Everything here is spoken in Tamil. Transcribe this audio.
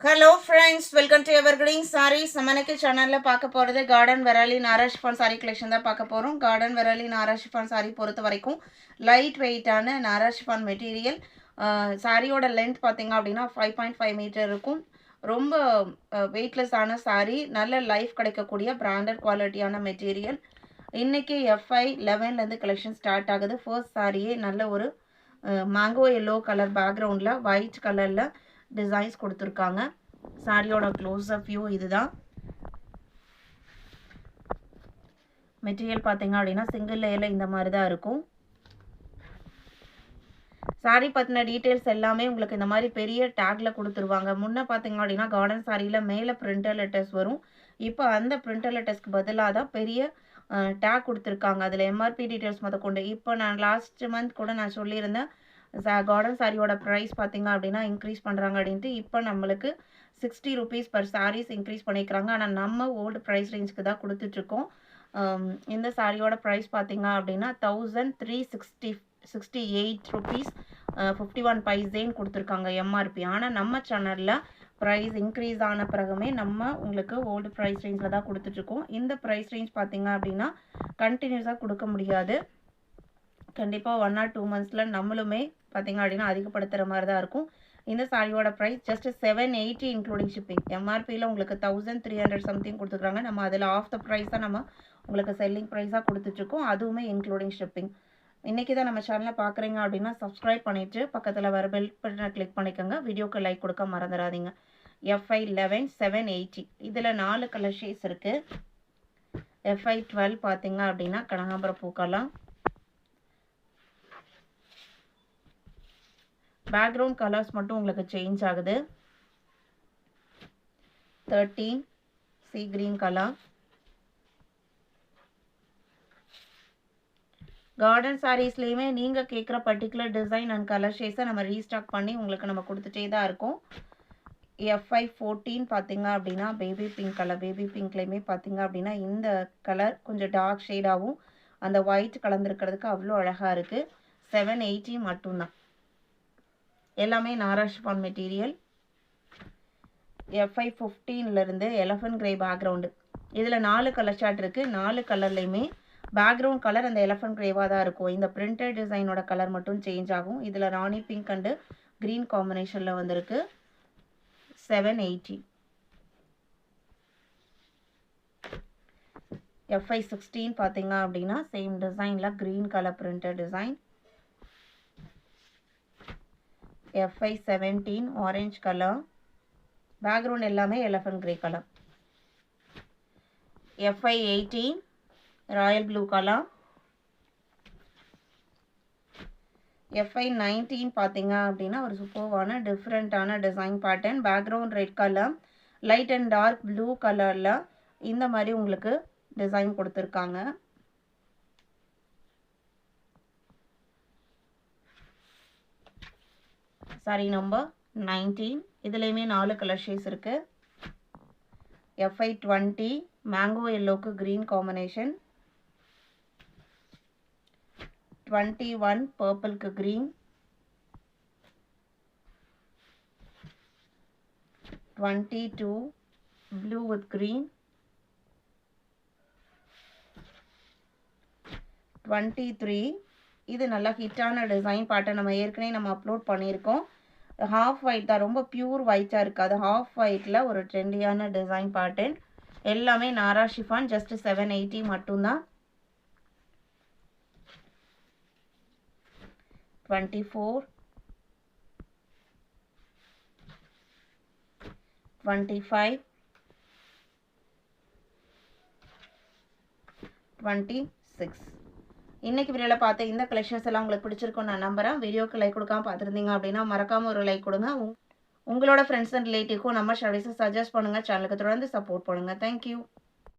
Hello friends, welcome to Evergreen Sarees. நம்மனக்கு சேனல்ல பார்க்க போறது கார்டன் வெராலி நாரா ஷிஃபான் saree collection தான் பார்க்க போறோம். கார்டன் வெராலி நாரா ஷிஃபான் saree பொறுத்த வரைக்கும் லைட் வெயிட்டான நாரா ஷிஃபான் மெட்டீரியல். சாரியோட லென்த் பாத்தீங்க அப்படினா 5.5 மீட்டர் இருக்கும். ரொம்ப வெயிட்லெஸ் ஆன saree, நல்ல லைஃப் கிடைக்கக்கூடிய பிராண்டட் குவாலிட்டியான மெட்டீரியல். இன்னைக்கு FI 11ல இருந்து கலெக்ஷன் ஸ்டார்ட் ஆகுது. ஃபர்ஸ்ட் சாரியே நல்ல ஒரு மேங்கோ yellow கலர் பேக்ரவுண்ட்ல ஒயிட் கலர்ல டிசைன்ஸ் கொடுத்துருக்காங்க. சாரியோட க்ளோஸ் அப் வியூ இதுதான். மெட்டீரியல் பார்த்தீங்க அப்படின்னா சிங்கிள் லேயரில் இந்த மாதிரி தான் இருக்கும். சாரி பற்றின டீட்டெயில்ஸ் எல்லாமே உங்களுக்கு இந்த மாதிரி பெரிய டேக்ல கொடுத்துருவாங்க. முன்னே பார்த்தீங்க அப்படின்னா கார்டன் சாரியில் மேலே பிரிண்டர் லெட்டர்ஸ் வரும். இப்போ அந்த பிரிண்டர் லெட்டர்ஸ்க்கு பதிலாக தான் பெரிய டேக் கொடுத்துருக்காங்க. அதில் எம்ஆர்பி டீட்டெயில்ஸ் முதற்கொண்டு. இப்போ நான் லாஸ்ட் மந்த் கூட நான் சொல்லியிருந்தேன் கார்டன் சாரியோட ப்ரைஸ் பார்த்தீங்க அப்படின்னா இன்க்ரீஸ் பண்ணுறாங்க அப்படின்ட்டு. இப்போ நம்மளுக்கு 60 rupees பர் சாரீஸ் இன்க்ரீஸ் பண்ணிக்கிறாங்க. ஆனால் நம்ம ஓல்டு ப்ரைஸ் ரேஞ்சுக்கு தான் கொடுத்துட்ருக்கோம். இந்த சாரியோட ப்ரைஸ் பார்த்தீங்க அப்படின்னா 1368 rupees 51 பைசேன்னு கொடுத்துருக்காங்க எம்ஆர்பி. ஆனால் நம்ம சேனலில் ப்ரைஸ் இன்க்ரீஸ் ஆன பிறகுமே நம்ம உங்களுக்கு ஓல்டு ப்ரைஸ் ரேஞ்சில் தான் கொடுத்துட்ருக்கோம். இந்த ப்ரைஸ் ரேஞ்ச் பார்த்தீங்க அப்படின்னா கண்டினியூஸாக கொடுக்க முடியாது. கண்டிப்பாக 1 or 2 monthஸில் நம்மளுமே பார்த்தீங்க அப்படின்னா அதிகப்படுத்துகிற மாதிரி தான் இருக்கும். இந்த சாரியோட ப்ரைஸ் ஜஸ்ட் 780 இன்க்ளூடிங் ஷிப்பிங். எம்ஆர்பியில் உங்களுக்கு 1300 சம்திங் கொடுத்துருக்காங்க. நம்ம அதில் ஆஃப் த ப்ரைஸாக நம்ம உங்களுக்கு செல்லிங் ப்ரைஸாக கொடுத்துட்ருக்கோம். அதுவுமே இன்க்ளூடிங் ஷிப்பிங். இன்றைக்கி தான் நம்ம சேனலை பார்க்குறீங்க அப்படின்னா சப்ஸ்கிரைப் பண்ணிவிட்டு பக்கத்தில் வர பெல் பட்டனை கிளிக் பண்ணிக்கோங்க. வீடியோக்கு லைக் கொடுக்க மறந்துடாதீங்க. FI 11 780. இதில் 4 கலர் ஷேட்ஸ் இருக்குது. FI 12 பார்த்தீங்க அப்படின்னா கனகாம்பர பூக்கலாம். பேக்ரவுண்ட் கலர்ஸ் மட்டும் உங்களுக்கு சேஞ்ச் ஆகுது. 13 சி கிரீன் கலர். கார்டன் சாரீஸ்லேயுமே நீங்கள் கேட்குற பர்டிகுலர் டிசைன் அண்ட் கலர் ஷேட்ஸை நம்ம ரீஸ்டாக் பண்ணி உங்களுக்கு நம்ம கொடுத்துட்டே தான் இருக்கோம். FI 14 பார்த்தீங்க அப்படின்னா பேபி பிங்க் கலர். பேபி பிங்க்லேயுமே பார்த்தீங்க அப்படின்னா இந்த கலர் கொஞ்சம் டார்க் ஷேடாகவும் அந்த ஒயிட் கலந்துருக்கிறதுக்கு அவ்வளோ அழகாக இருக்குது. 780 மட்டும்தான். எல்லாமே நாரா ஷிஃபான் மெட்டீரியல். FI 15லேருந்து எலஃபண்ட் கிரே பேக்ரவுண்டு. இதில் 4 கலர் சார்ட் இருக்குது. 4 கலர்லேயுமே பேக்ரவுண்ட் கலர் அந்த எலஃபண்ட் கிரேவாக தான் இருக்கும். இந்த பிரிண்டட் டிசைனோட கலர் மட்டும் சேஞ்ச் ஆகும். இதில் ராணி பிங்க் அண்டு க்ரீன் காம்பினேஷனில் வந்திருக்கு. 780. FI 16 பார்த்தீங்க அப்படின்னா சேம் டிசைனில் green colour printed design. FI 17 orange colour. Background எல்லாமே elephant grey colour. FI 18 royal blue colour. FI 19 பார்த்தீங்க அப்படின்னா ஒரு சூப்பர்வான டிஃப்ரெண்ட்டான design pattern. Background red colour, light and dark blue கலரில் இந்த மாதிரி உங்களுக்கு டிசைன் கொடுத்துருக்காங்க. Sorry number 19. இதுலேயுமே 4 கலர் ஷேட்ஸ் இருக்குது. FI 20 மேங்கோ எல்லோக்கு க்ரீன் காம்பினேஷன். 21 பர்பிள்க்கு க்ரீன். 22 blue with green. 23 இது நல்லா ஹிட்டான டிசைன் பேட்டர்ன். நம்ம ஏற்கனவே அப்லோட் பண்ணியிருக்கோம். ஹாஃப் ஒயிட் தான், ரொம்ப பியூர் ஒயிட்டாக இருக்காது. ஹாஃப் ஒயிட்டில் ஒரு ட்ரெண்டியான டிசைன் பேட்டர்ன். எல்லாமே நாரா ஷிஃபான். ஜஸ்ட் 780 மட்டும்தான். 24 25 26. இன்றைக்கி வீடியோவில் பார்த்த இந்த கலெக்ஷன்ஸ் எல்லாம் உங்களுக்கு பிடிச்சிருக்கும் நான் நம்புகிறேன். வீடியோக்கு லைக் கொடுக்காம பார்த்துருந்தீங்க அப்படின்னா மறக்காமல் ஒரு லைக் கொடுங்க. உங்களோட ஃப்ரெண்ட்ஸ் அண்ட் ரிலேட்டிவ்க்கும் நம்ம சர்வீஸை சஜஸ்ட் பண்ணுங்கள். சேனலுக்கு தொடர்ந்து சப்போர்ட் பண்ணுங்கள். தேங்க்யூ.